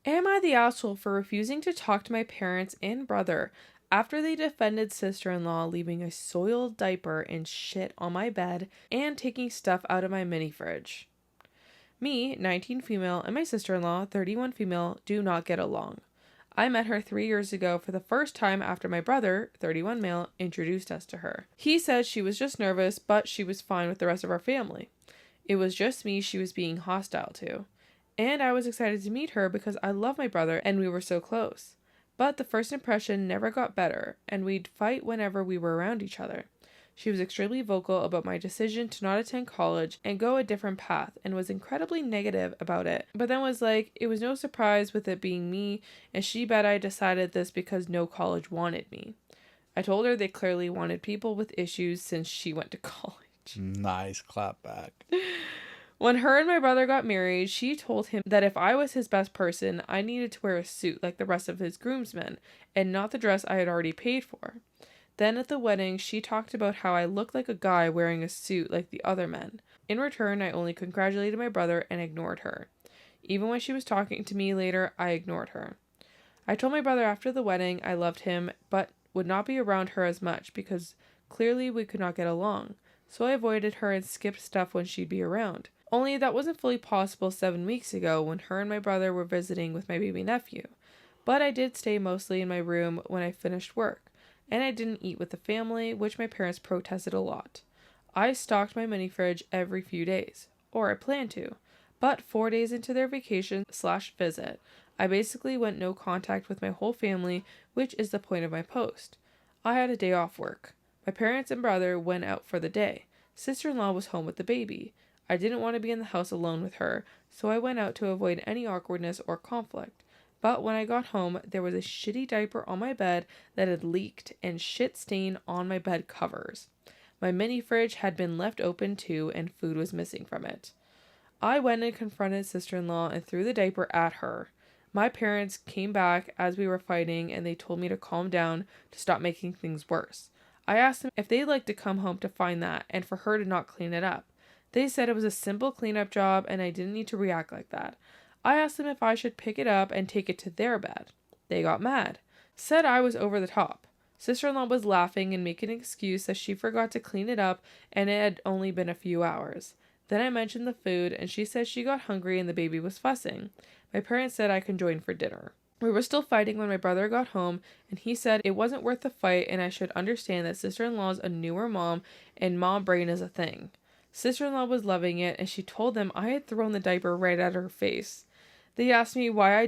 Am I the asshole for refusing to talk to my parents and brother after they defended sister-in-law leaving a soiled diaper and shit on my bed and taking stuff out of my mini fridge? Me, 19 female, and my sister-in-law, 31 female, do not get along. I met her 3 years ago for the first time after my brother, 31 male, introduced us to her. He said she was just nervous, but she was fine with the rest of our family. It was just me she was being hostile to. And I was excited to meet her because I love my brother and we were so close. But the first impression never got better, and we'd fight whenever we were around each other. She was extremely vocal about my decision to not attend college and go a different path, and was incredibly negative about it, but then was like, it was no surprise with it being me, and she bet I decided this because no college wanted me. I told her they clearly wanted people with issues since she went to college. Nice clap back. When her and my brother got married, she told him that if I was his best person, I needed to wear a suit like the rest of his groomsmen, and not the dress I had already paid for. Then at the wedding, she talked about how I looked like a guy wearing a suit like the other men. In return, I only congratulated my brother and ignored her. Even when she was talking to me later, I ignored her. I told my brother after the wedding I loved him, but would not be around her as much because clearly we could not get along. So I avoided her and skipped stuff when she'd be around. Only that wasn't fully possible 7 weeks ago when her and my brother were visiting with my baby nephew. But I did stay mostly in my room when I finished work, and I didn't eat with the family, which my parents protested a lot. I stocked my mini fridge every few days, or I planned to, but 4 days into their vacation/visit, I basically went no contact with my whole family, which is the point of my post. I had a day off work. My parents and brother went out for the day. Sister-in-law was home with the baby. I didn't want to be in the house alone with her, so I went out to avoid any awkwardness or conflict. But when I got home, there was a shitty diaper on my bed that had leaked and shit stain on my bed covers. My mini fridge had been left open too, and food was missing from it. I went and confronted sister-in-law and threw the diaper at her. My parents came back as we were fighting, and they told me to calm down to stop making things worse. I asked them if they'd like to come home to find that and for her to not clean it up. They said it was a simple cleanup job and I didn't need to react like that. I asked them if I should pick it up and take it to their bed. They got mad. Said I was over the top. Sister-in-law was laughing and making an excuse that she forgot to clean it up and it had only been a few hours. Then I mentioned the food and she said she got hungry and the baby was fussing. My parents said I could join for dinner. We were still fighting when my brother got home, and he said it wasn't worth the fight and I should understand that sister-in-law's a newer mom and mom brain is a thing. Sister-in-law was loving it, and she told them I had thrown the diaper right at her face. They asked me why I